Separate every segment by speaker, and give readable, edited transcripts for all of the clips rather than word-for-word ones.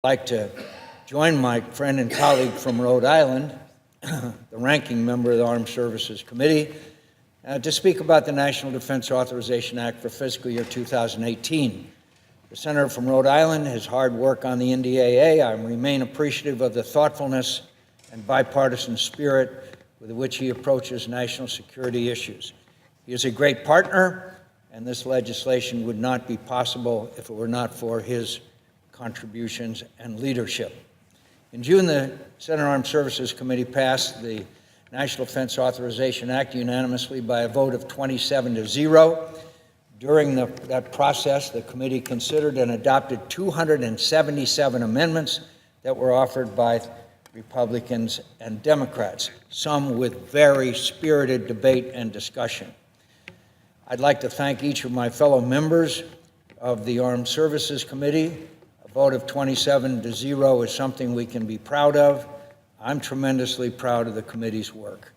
Speaker 1: I'd like to join my friend and colleague from Rhode Island, the ranking member of the Armed Services Committee, to speak about the National Defense Authorization Act for fiscal year 2018. The Senator from Rhode Island, his hard work on the NDAA, I remain appreciative of the thoughtfulness and bipartisan spirit with which he approaches national security issues. He is a great partner, and this legislation would not be possible if it were not for his contributions and leadership. In June, the Senate Armed Services Committee passed the National Defense Authorization Act unanimously by a vote of 27-0. During that process, the committee considered and adopted 277 amendments that were offered by Republicans and Democrats, some with very spirited debate and discussion. I'd like to thank each of my fellow members of the Armed Services Committee. A vote of 27-0 is something we can be proud of. I'm tremendously proud of the committee's work.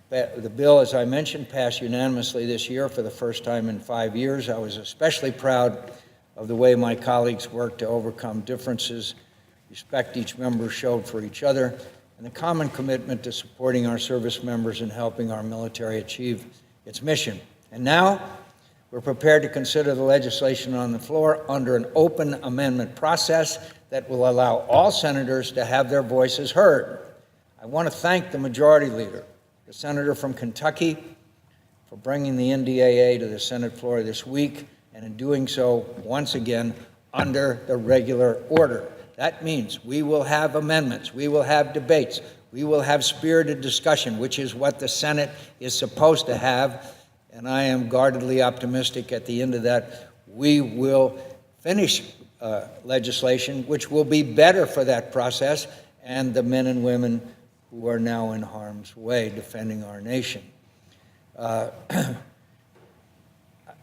Speaker 1: The bill, as I mentioned, passed unanimously this year for the first time in 5 years. I was especially proud of the way my colleagues worked to overcome differences, respect each member showed for each other, and the common commitment to supporting our service members and helping our military achieve its mission. And now, we're prepared to consider the legislation on the floor under an open amendment process that will allow all senators to have their voices heard. I want to thank the Majority Leader, the Senator from Kentucky, for bringing the NDAA to the Senate floor this week, and in doing so, once again, under the regular order. That means we will have amendments, we will have debates, we will have spirited discussion, which is what the Senate is supposed to have, and I am guardedly optimistic at the end of that we will finish legislation which will be better for that process and the men and women who are now in harm's way defending our nation. I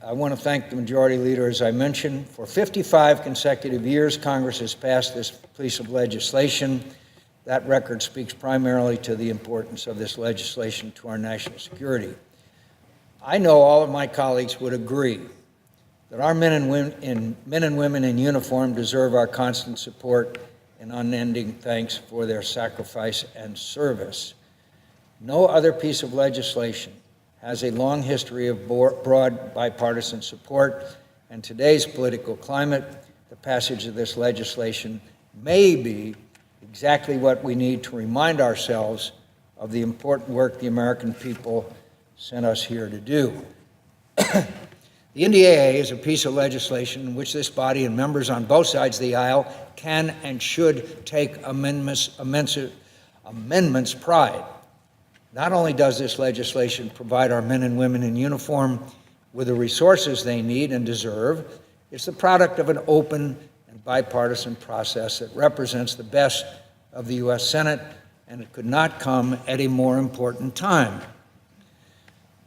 Speaker 1: want to thank the Majority Leader, as I mentioned. For 55 consecutive years, Congress has passed this piece of legislation. That record speaks primarily to the importance of this legislation to our national security. I know all of my colleagues would agree that our men and women in uniform deserve our constant support and unending thanks for their sacrifice and service. No other piece of legislation has a long history of broad bipartisan support, and today's political climate, the passage of this legislation may be exactly what we need to remind ourselves of the important work the American people sent us here to do. The NDAA is a piece of legislation in which this body and members on both sides of the aisle can and should take immense pride. Not only does this legislation provide our men and women in uniform with the resources they need and deserve, it's the product of an open and bipartisan process that represents the best of the U.S. Senate, and it could not come at a more important time.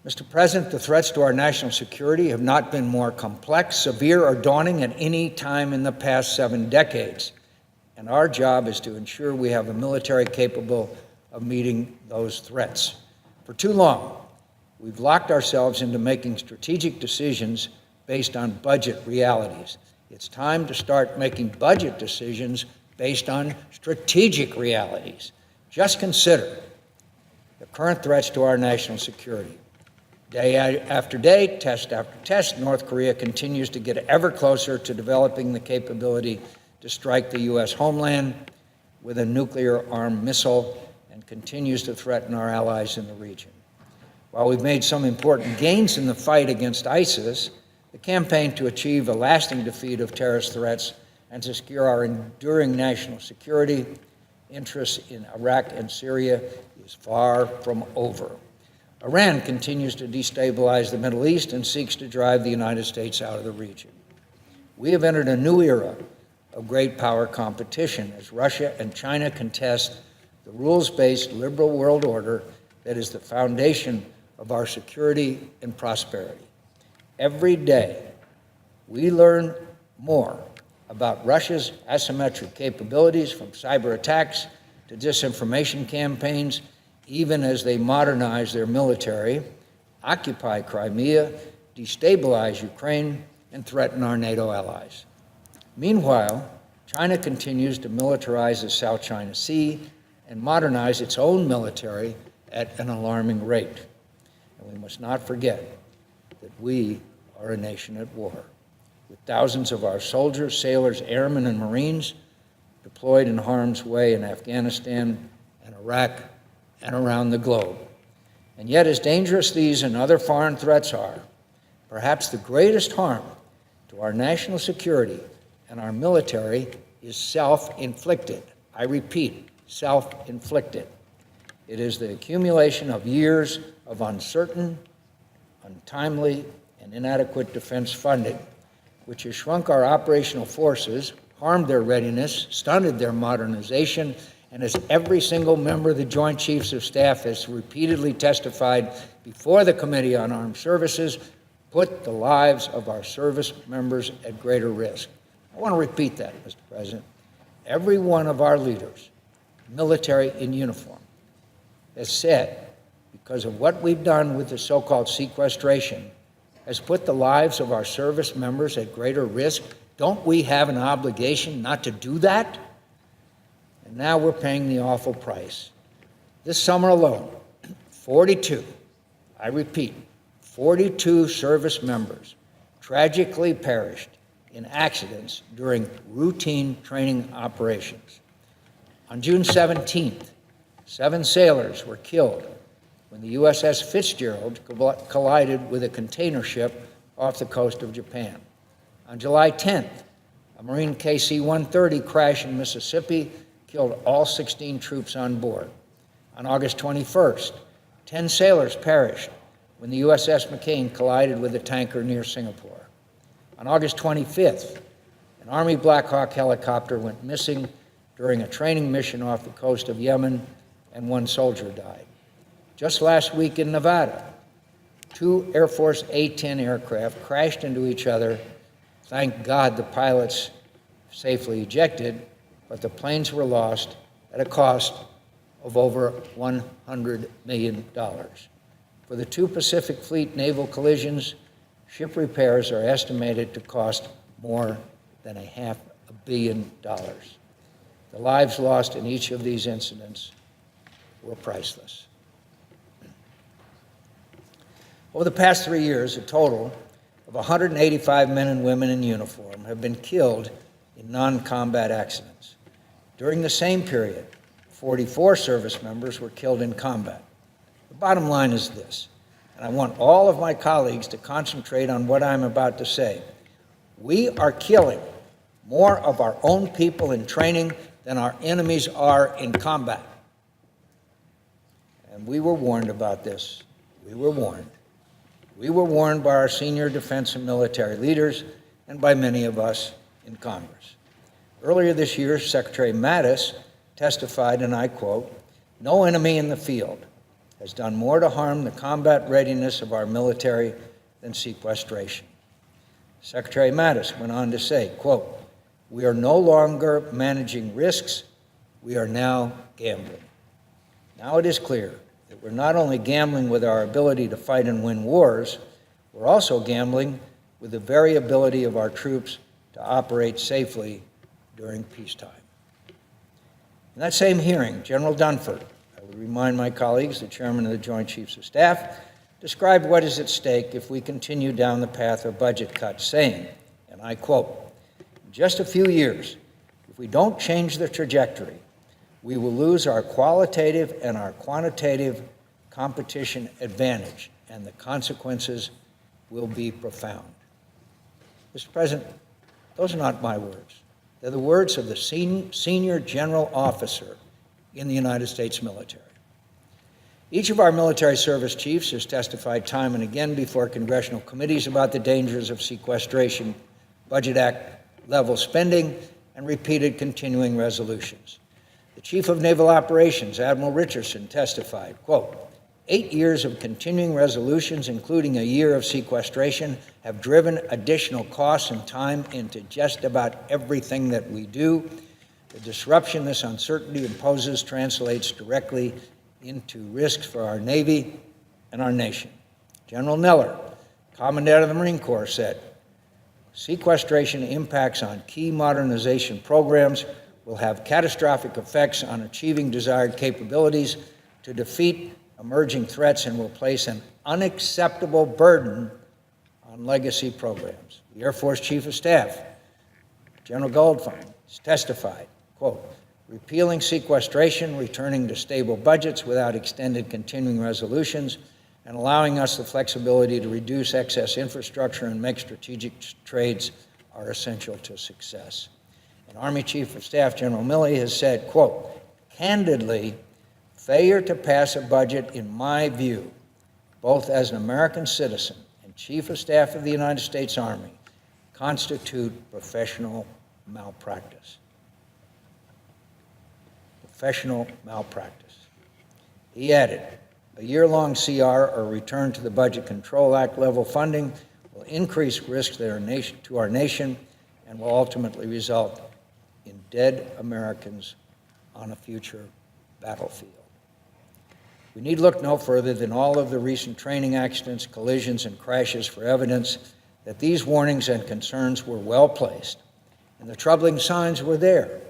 Speaker 1: Mr. President, the threats to our national security have not been more complex, severe, or daunting at any time in the past 7 decades. And our job is to ensure we have a military capable of meeting those threats. For too long, we've locked ourselves into making strategic decisions based on budget realities. It's time to start making budget decisions based on strategic realities. Just consider the current threats to our national security. Day after day, test after test, North Korea continues to get ever closer to developing the capability to strike the U.S. homeland with a nuclear-armed missile and continues to threaten our allies in the region. While we've made some important gains in the fight against ISIS, the campaign to achieve a lasting defeat of terrorist threats and to secure our enduring national security interests in Iraq and Syria is far from over. Iran continues to destabilize the Middle East and seeks to drive the United States out of the region. We have entered a new era of great power competition as Russia and China contest the rules-based liberal world order that is the foundation of our security and prosperity. Every day, we learn more about Russia's asymmetric capabilities, from cyber attacks to disinformation campaigns, even as they modernize their military, occupy Crimea, destabilize Ukraine, and threaten our NATO allies. Meanwhile, China continues to militarize the South China Sea and modernize its own military at an alarming rate. And we must not forget that we are a nation at war, with thousands of our soldiers, sailors, airmen, and Marines deployed in harm's way in Afghanistan and Iraq and around the globe. And yet, as dangerous these and other foreign threats are, perhaps the greatest harm to our national security and our military is self-inflicted. I repeat, self-inflicted. It is the accumulation of years of uncertain, untimely, and inadequate defense funding, which has shrunk our operational forces, harmed their readiness, stunted their modernization, and as every single member of the Joint Chiefs of Staff has repeatedly testified before the Committee on Armed Services, put the lives of our service members at greater risk. I want to repeat that, Mr. President. Every one of our leaders, military in uniform, has said, because of what we've done with the so-called sequestration, has put the lives of our service members at greater risk. Don't we have an obligation not to do that? And now we're paying the awful price. This summer alone, 42, I repeat, 42 service members tragically perished in accidents during routine training operations. On June 17th, 7 sailors were killed when the USS Fitzgerald collided with a container ship off the coast of Japan. On July 10th, a Marine KC-130 crash in Mississippi killed all 16 troops on board. On August 21st, 10 sailors perished when the USS McCAIN collided with a tanker near Singapore. On August 25th, an Army Black Hawk helicopter went missing during a training mission off the coast of Yemen, and 1 soldier died. Just last week in Nevada, 2 Air Force A-10 aircraft crashed into each other. Thank God the pilots safely ejected, but the planes were lost at a cost of over $100 million. For the 2 Pacific Fleet naval collisions, ship repairs are estimated to cost more than $500 million. The lives lost in each of these incidents were priceless. Over the past 3 years, a total of 185 men and women in uniform have been killed in non-combat accidents. During the same period, 44 service members were killed in combat. The bottom line is this, and I want all of my colleagues to concentrate on what I'm about to say. We are killing more of our own people in training than our enemies are in combat. And we were warned about this. We were warned. We were warned by our senior defense and military leaders and by many of us in Congress. Earlier this year, Secretary Mattis testified, and I quote, "No enemy in the field has done more to harm the combat readiness of our military than sequestration." Secretary Mattis went on to say, quote, "We are no longer managing risks, we are now gambling." Now it is clear that we're not only gambling with our ability to fight and win wars, we're also gambling with the very ability of our troops to operate safely during peacetime. In that same hearing, General Dunford, I would remind my colleagues, the chairman of the Joint Chiefs of Staff, described what is at stake if we continue down the path of budget cuts, saying, and I quote, "In just a few years, if we don't change the trajectory, we will lose our qualitative and our quantitative competition advantage, and the consequences will be profound." Mr. President, those are not my words. They're the words of the senior general officer in the United States military. Each of our military service chiefs has testified time and again before congressional committees about the dangers of sequestration, Budget Act level spending, and repeated continuing resolutions. The Chief of Naval Operations, Admiral Richardson, testified, quote, 8 years of continuing resolutions, including a year of sequestration, have driven additional costs and time into just about everything that we do. The disruption this uncertainty imposes translates directly into risks for our Navy and our nation. General Neller, Commandant of the Marine Corps, said, Sequestration impacts on key modernization programs will have catastrophic effects on achieving desired capabilities to defeat emerging threats and will place an unacceptable burden on legacy programs. The Air Force Chief of Staff, General Goldfein, has testified, quote, repealing sequestration, returning to stable budgets without extended continuing resolutions, and allowing us the flexibility to reduce excess infrastructure and make strategic trades are essential to success. And Army Chief of Staff General Milley has said, quote, candidly, failure to pass a budget, in my view, both as an American citizen and Chief of Staff of the United States Army, constitute professional malpractice. Professional malpractice. He added, a year-long CR or return to the Budget Control Act level funding will increase risks to our nation and will ultimately result in dead Americans on a future battlefield. We need look no further than all of the recent training accidents, collisions, and crashes for evidence that these warnings and concerns were well placed, and the troubling signs were there.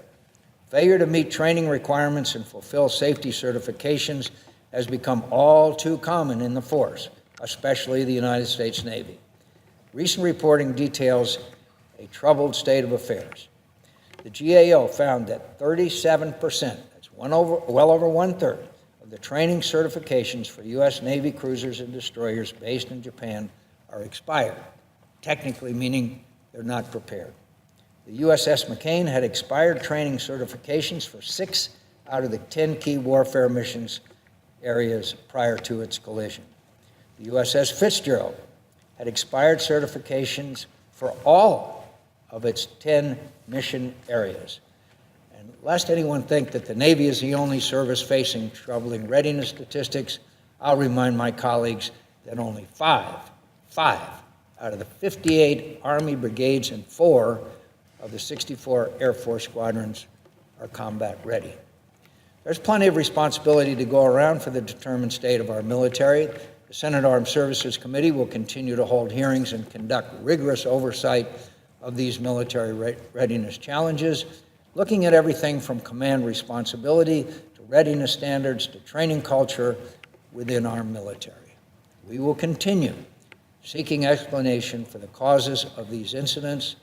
Speaker 1: Failure to meet training requirements and fulfill safety certifications has become all too common in the force, especially the United States Navy. Recent reporting details a troubled state of affairs. The GAO found that 37%, that's well over one-third, of the training certifications for U.S. Navy cruisers and destroyers based in Japan are expired, technically meaning they're not prepared. The USS McCAIN had expired training certifications for 6 out of the 10 key warfare missions areas prior to its collision. The USS Fitzgerald had expired certifications for all of its 10 mission areas. And lest anyone think that the Navy is the only service facing troubling readiness statistics, I'll remind my colleagues that only five out of the 58 Army brigades and 4 of the 64 Air Force squadrons are combat ready. There's plenty of responsibility to go around for the determined state of our military. The Senate Armed Services Committee will continue to hold hearings and conduct rigorous oversight of these military readiness challenges, looking at everything from command responsibility to readiness standards to training culture within our military. We will continue seeking explanation for the causes of these incidents,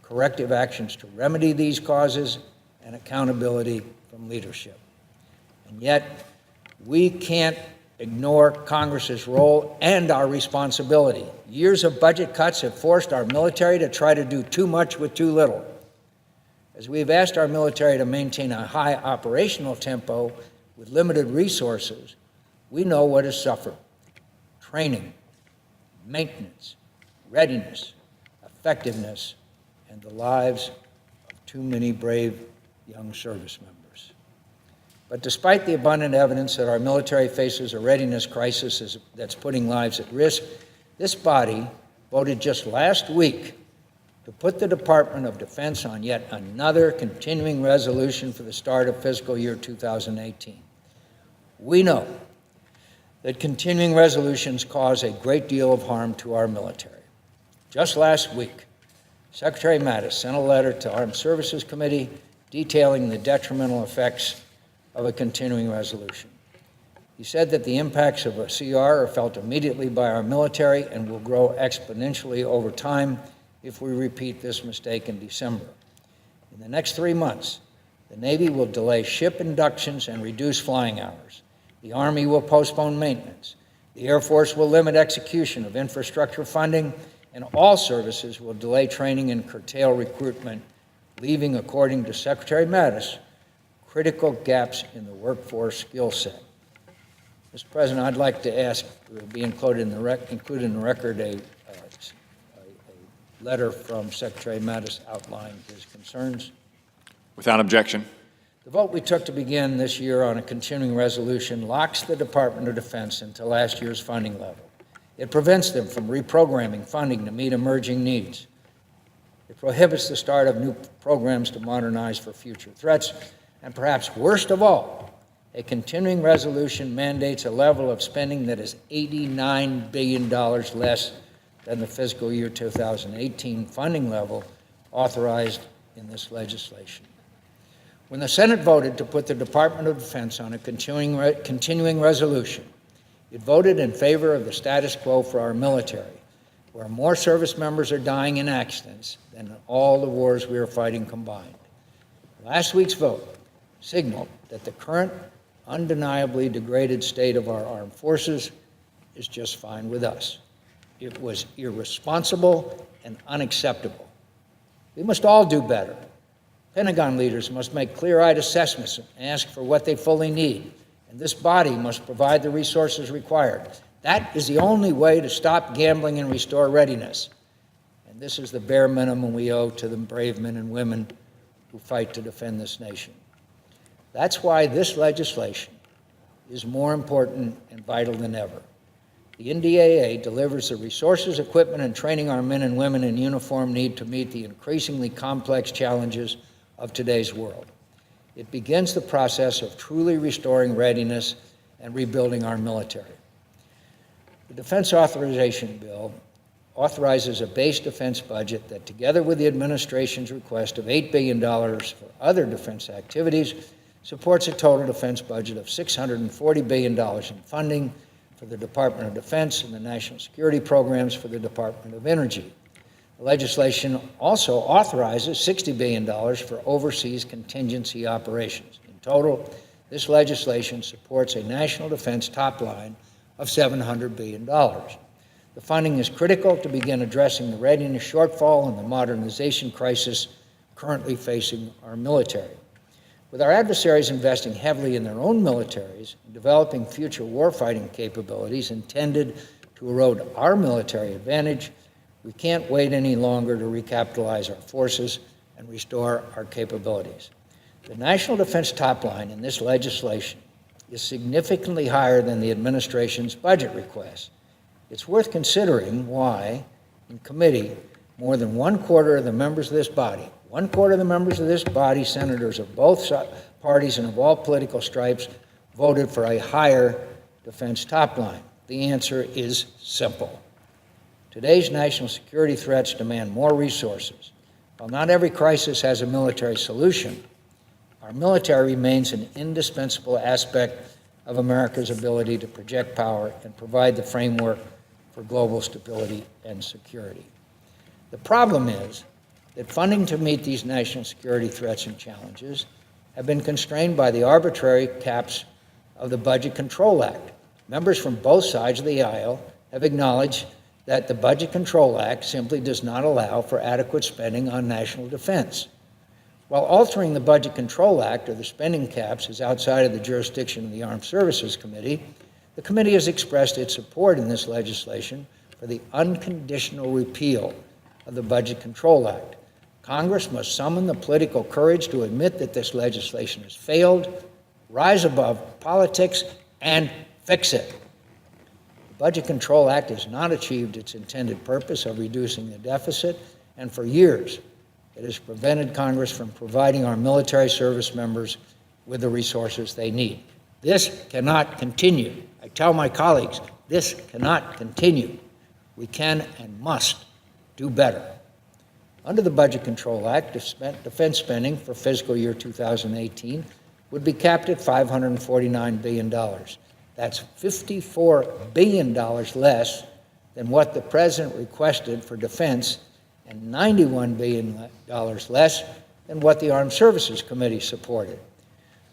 Speaker 1: corrective actions to remedy these causes, and accountability from leadership. And yet, we can't ignore Congress's role and our responsibility. Years of budget cuts have forced our military to try to do too much with too little. As we've asked our military to maintain a high operational tempo with limited resources, we know what has suffered: training, maintenance, readiness, effectiveness, and the lives of too many brave young service members. But despite the abundant evidence that our military faces a readiness crisis that's putting lives at risk, this body voted just last week to put the Department of Defense on yet another continuing resolution for the start of fiscal year 2018. We know that continuing resolutions cause a great deal of harm to our military. Just last week, Secretary Mattis sent a letter to Armed Services Committee detailing the detrimental effects of a continuing resolution. He said that the impacts of a CR are felt immediately by our military and will grow exponentially over time if we repeat this mistake in December. In the next 3 months, the Navy will delay ship inductions and reduce flying hours. The Army will postpone maintenance. The Air Force will limit execution of infrastructure funding, and all services will delay training and curtail recruitment, leaving, according to Secretary Mattis, critical gaps in the workforce skill set. Mr. President, I'd like to ask, will be included in the record a letter from Secretary Mattis outlining his concerns.
Speaker 2: Without objection.
Speaker 1: The vote we took to begin this year on a continuing resolution locks the Department of Defense into last year's funding level. It prevents them from reprogramming funding to meet emerging needs. It prohibits the start of new programs to modernize for future threats. And perhaps worst of all, a continuing resolution mandates a level of spending that is $89 billion less than the fiscal year 2018 funding level authorized in this legislation. When the Senate voted to put the Department of Defense on a continuing resolution, it voted in favor of the status quo for our military, where more service members are dying in accidents than in all the wars we are fighting combined. Last week's vote signaled that the current undeniably degraded state of our armed forces is just fine with us. It was irresponsible and unacceptable. We must all do better. Pentagon leaders must make clear-eyed assessments and ask for what they fully need, and this body must provide the resources required. That is the only way to stop gambling and restore readiness. And this is the bare minimum we owe to the brave men and women who fight to defend this nation. That's why this legislation is more important and vital than ever. The NDAA delivers the resources, equipment, and training our men and women in uniform need to meet the increasingly complex challenges of today's world. It begins the process of truly restoring readiness and rebuilding our military. The Defense Authorization Bill authorizes a base defense budget that, together with the administration's request of $8 billion for other defense activities, supports a total defense budget of $640 billion in funding for the Department of Defense and the national security programs for the Department of Energy. The legislation also authorizes $60 billion for overseas contingency operations. In total, this legislation supports a national defense top line of $700 billion. The funding is critical to begin addressing the readiness shortfall and the modernization crisis currently facing our military. With our adversaries investing heavily in their own militaries and developing future warfighting capabilities intended to erode our military advantage, we can't wait any longer to recapitalize our forces and restore our capabilities. The national defense top line in this legislation is significantly higher than the administration's budget request. It's worth considering why, in committee, more than one-quarter of the members of this body, senators of both parties and of all political stripes, voted for a higher defense top line. The answer is simple. Today's national security threats demand more resources. While not every crisis has a military solution, our military remains an indispensable aspect of America's ability to project power and provide the framework for global stability and security. The problem is that funding to meet these national security threats and challenges have been constrained by the arbitrary caps of the Budget Control Act. Members from both sides of the aisle have acknowledged that the Budget Control Act simply does not allow for adequate spending on national defense. While altering the Budget Control Act or the spending caps is outside of the jurisdiction of the Armed Services Committee, the committee has expressed its support in this legislation for the unconditional repeal of the Budget Control Act. Congress must summon the political courage to admit that this legislation has failed, rise above politics, and fix it. The Budget Control Act has not achieved its intended purpose of reducing the deficit, and for years it has prevented Congress from providing our military service members with the resources they need. This cannot continue. I tell my colleagues, this cannot continue. We can and must do better. Under the Budget Control Act, defense spending for fiscal year 2018 would be capped at $549 billion. That's $54 billion less than what the President requested for defense and $91 billion less than what the Armed Services Committee supported.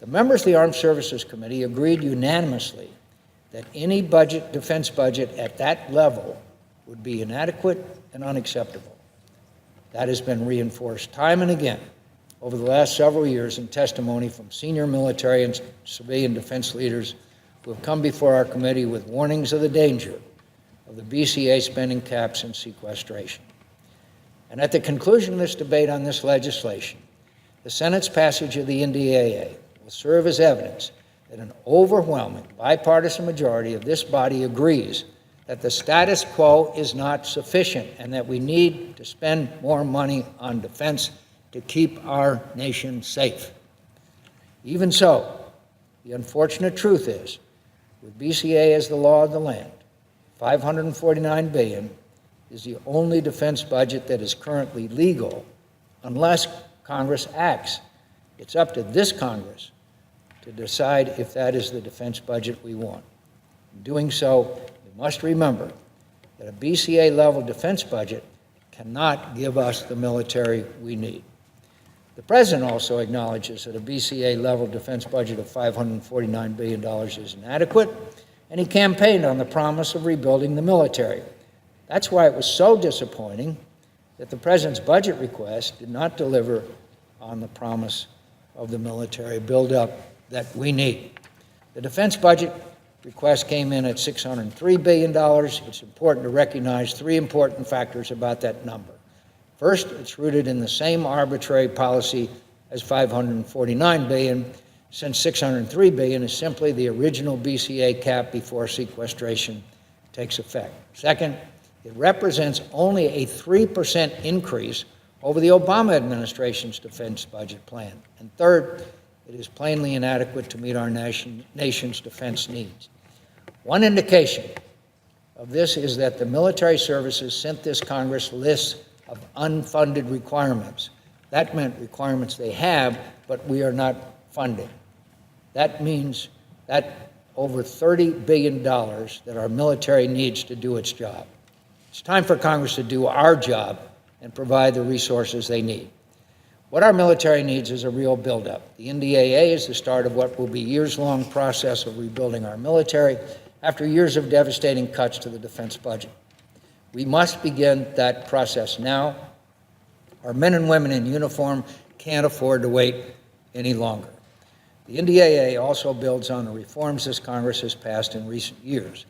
Speaker 1: The members of the Armed Services Committee agreed unanimously that any defense budget at that level would be inadequate and unacceptable. That has been reinforced time and again over the last several years in testimony from senior military and civilian defense leaders who have come before our committee with warnings of the danger of the BCA spending caps and sequestration. And at the conclusion of this debate on this legislation, the Senate's passage of the NDAA will serve as evidence that an overwhelming bipartisan majority of this body agrees that the status quo is not sufficient and that we need to spend more money on defense to keep our nation safe. Even so, the unfortunate truth is, with BCA as the law of the land, $549 billion is the only defense budget that is currently legal unless Congress acts. It's up to this Congress to decide if that is the defense budget we want. In doing so, we must remember that a BCA-level defense budget cannot give us the military we need. The President also acknowledges that a BCA-level defense budget of $549 billion is inadequate, and he campaigned on the promise of rebuilding the military. That's why it was so disappointing that the President's budget request did not deliver on the promise of the military buildup that we need. The defense budget request came in at $603 billion. It's important to recognize three important factors about that number. First, it's rooted in the same arbitrary policy as $549 billion, since $603 billion is simply the original BCA cap before sequestration takes effect. Second, it represents only a 3% increase over the Obama administration's defense budget plan. And third, it is plainly inadequate to meet our nation's defense needs. One indication of this is that the military services sent this Congress lists of unfunded requirements. That meant requirements they have, but we are not funding. That means that over $30 billion that our military needs to do its job. It's time for Congress to do our job and provide the resources they need. What our military needs is a real buildup. The NDAA is the start of what will be a years-long process of rebuilding our military after years of devastating cuts to the defense budget. We must begin that process now. Our men and women in uniform can't afford to wait any longer. The NDAA also builds on the reforms this Congress has passed in recent years.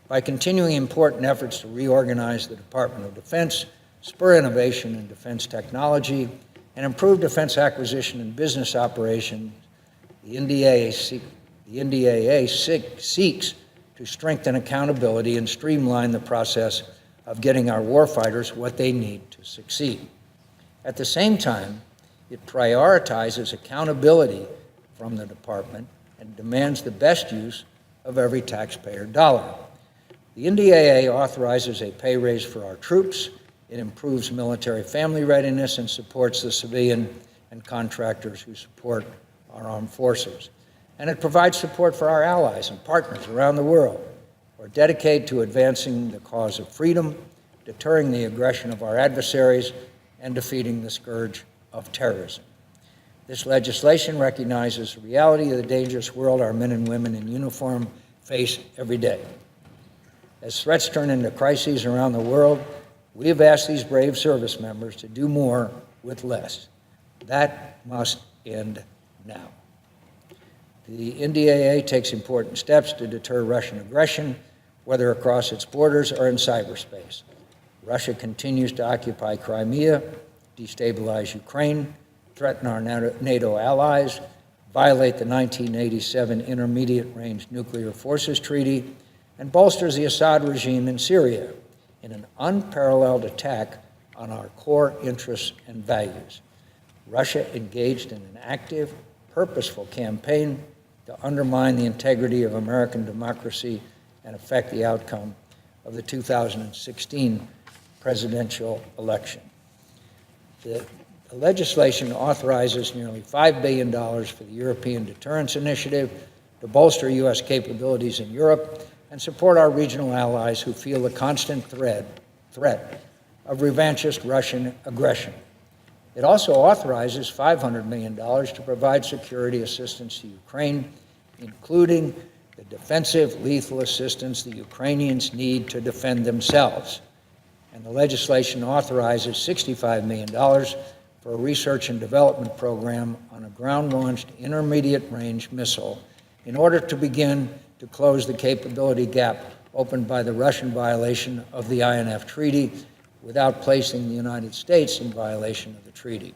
Speaker 1: By continuing important efforts to reorganize the Department of Defense, spur innovation in defense technology, and improve defense acquisition and business operations, the NDAA seeks to strengthen accountability and streamline the process of getting our warfighters what they need to succeed. At the same time, it prioritizes accountability from the department and demands the best use of every taxpayer dollar. The NDAA authorizes a pay raise for our troops. It improves military family readiness and supports the civilian and contractors who support our armed forces. And it provides support for our allies and partners around the world who are dedicated to advancing the cause of freedom, deterring the aggression of our adversaries, and defeating the scourge of terrorism. This legislation recognizes the reality of the dangerous world our men and women in uniform face every day. As threats turn into crises around the world, we have asked these brave service members to do more with less. That must end now. The NDAA takes important steps to deter Russian aggression, whether across its borders or in cyberspace. Russia continues to occupy Crimea, destabilize Ukraine, threaten our NATO allies, violate the 1987 Intermediate-Range Nuclear Forces Treaty, and bolsters the Assad regime in Syria in an unparalleled attack on our core interests and values. Russia engaged in an active, purposeful campaign to undermine the integrity of American democracy and affect the outcome of the 2016 presidential election. The legislation authorizes nearly $5 billion for the European Deterrence Initiative to bolster U.S. capabilities in Europe and support our regional allies who feel the constant threat of revanchist Russian aggression. It also authorizes $500 million to provide security assistance to Ukraine, including the defensive lethal assistance the Ukrainians need to defend themselves. And the legislation authorizes $65 million for a research and development program on a ground-launched intermediate-range missile in order to begin to close the capability gap opened by the Russian violation of the INF Treaty without placing the United States in violation of the treaty.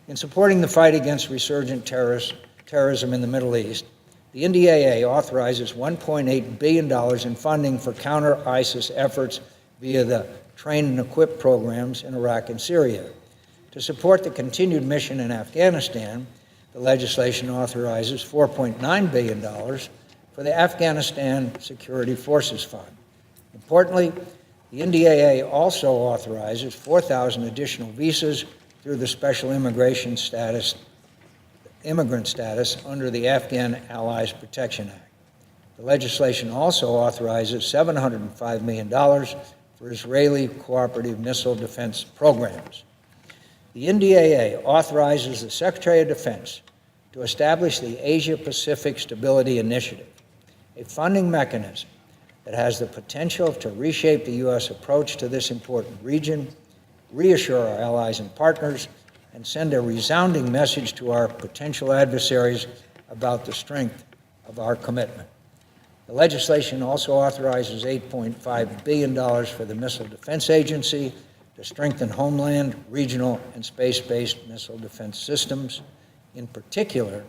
Speaker 1: In supporting the fight against resurgent terrorism in the Middle East, the NDAA authorizes $1.8 billion in funding for counter-ISIS efforts via the train and equip programs in Iraq and Syria. To support the continued mission in Afghanistan, the legislation authorizes $4.9 billion for the Afghanistan Security Forces Fund. Importantly, the The NDAA also authorizes 4,000 additional visas through the special immigrant status under the Afghan Allies Protection Act. The legislation also authorizes $705 million for Israeli cooperative missile defense programs. The NDAA authorizes the Secretary of Defense to establish the Asia-Pacific Stability Initiative, a funding mechanism that has the potential to reshape the U.S. approach to this important region, reassure our allies and partners, and send a resounding message to our potential adversaries about the strength of our commitment. The legislation also authorizes $8.5 billion for the Missile Defense Agency to strengthen homeland, regional, and space-based missile defense systems. In particular,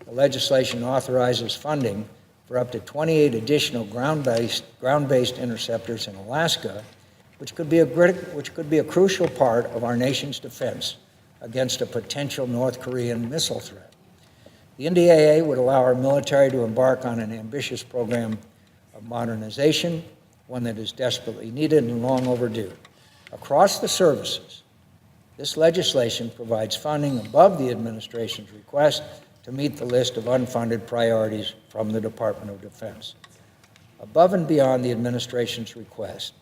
Speaker 1: the legislation authorizes funding for up to 28 additional ground-based interceptors in Alaska, which could be a crucial part of our nation's defense against a potential North Korean missile threat. The NDAA would allow our military to embark on an ambitious program of modernization, one that is desperately needed and long overdue. Across the services, this legislation provides funding above the administration's request to meet the list of unfunded priorities from the Department of Defense. Above and beyond the administration's request,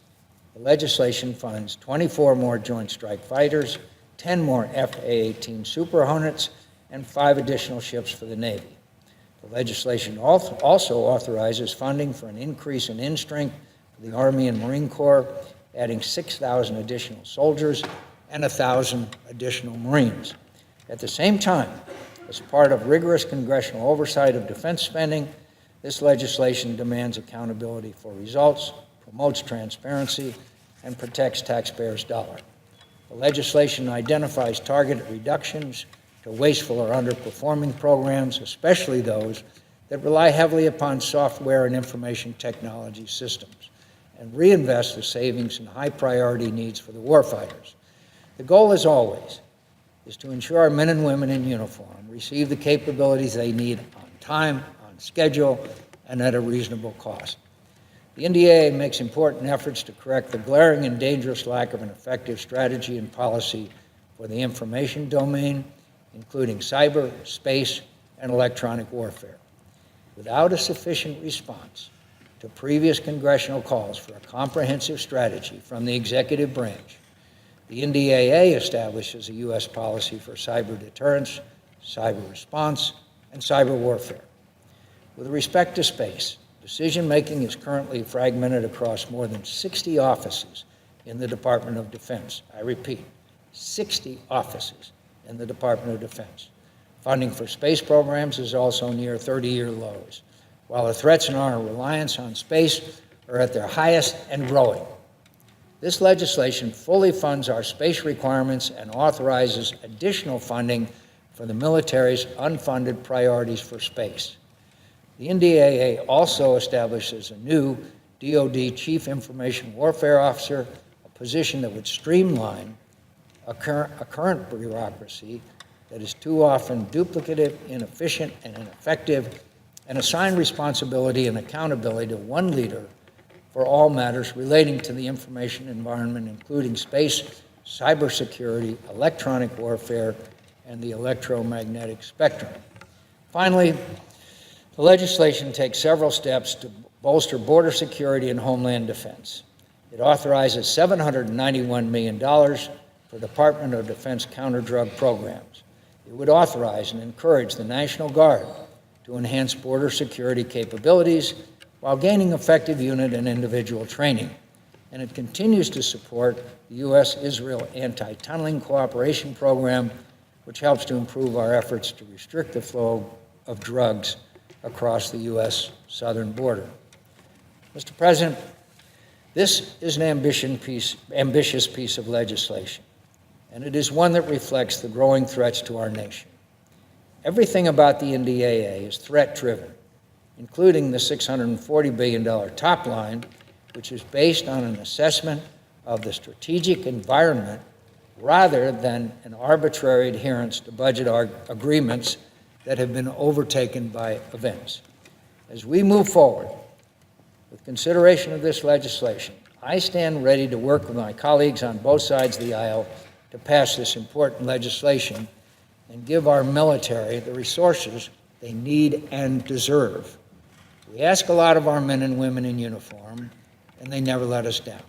Speaker 1: the legislation funds 24 more Joint Strike Fighters, 10 more FY18 Super Hornets, and 5 additional ships for the Navy. The legislation also authorizes funding for an increase in strength for the Army and Marine Corps, adding 6,000 additional soldiers and 1,000 additional Marines. At the same time, as part of rigorous congressional oversight of defense spending, this legislation demands accountability for results, promotes transparency, and protects taxpayers' dollars. The legislation identifies targeted reductions to wasteful or underperforming programs, especially those that rely heavily upon software and information technology systems, and reinvest the savings in high-priority needs for the warfighters. The goal, as always, is to ensure our men and women in uniform receive the capabilities they need on time, on schedule, and at a reasonable cost. The NDAA makes important efforts to correct the glaring and dangerous lack of an effective strategy and policy for the information domain, including cyber, space, and electronic warfare. Without a sufficient response to previous congressional calls for a comprehensive strategy from the executive branch, the NDAA establishes a U.S. policy for cyber deterrence, cyber response, and cyber warfare. With respect to space, decision-making is currently fragmented across more than 60 offices in the Department of Defense. I repeat, 60 offices in the Department of Defense. Funding for space programs is also near 30-year lows, while the threats in our reliance on space are at their highest and growing. This legislation fully funds our space requirements and authorizes additional funding for the military's unfunded priorities for space. The NDAA also establishes a new DoD Chief Information Warfare Officer, a position that would streamline a current bureaucracy that is too often duplicative, inefficient, and ineffective, and assign responsibility and accountability to one leader for all matters relating to the information environment, including space, cybersecurity, electronic warfare, and the electromagnetic spectrum. Finally, the legislation takes several steps to bolster border security and homeland defense. It authorizes $791 million for Department of Defense counter-drug programs. It would authorize and encourage the National Guard to enhance border security capabilities while gaining effective unit and individual training. And it continues to support the U.S.-Israel anti-tunneling cooperation program, which helps to improve our efforts to restrict the flow of drugs across the U.S. southern border. Mr. President, this is an ambitious piece of legislation, and it is one that reflects the growing threats to our nation. Everything about the NDAA is threat-driven, including the $640 billion top line, which is based on an assessment of the strategic environment rather than an arbitrary adherence to budget agreements that have been overtaken by events. As we move forward with consideration of this legislation, I stand ready to work with my colleagues on both sides of the aisle to pass this important legislation and give our military the resources they need and deserve. We ask a lot of our men and women in uniform, and they never let us down.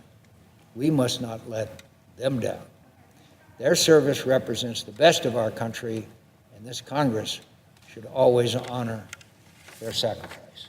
Speaker 1: We must not let them down. Their service represents the best of our country, and this Congress should always honor their sacrifice.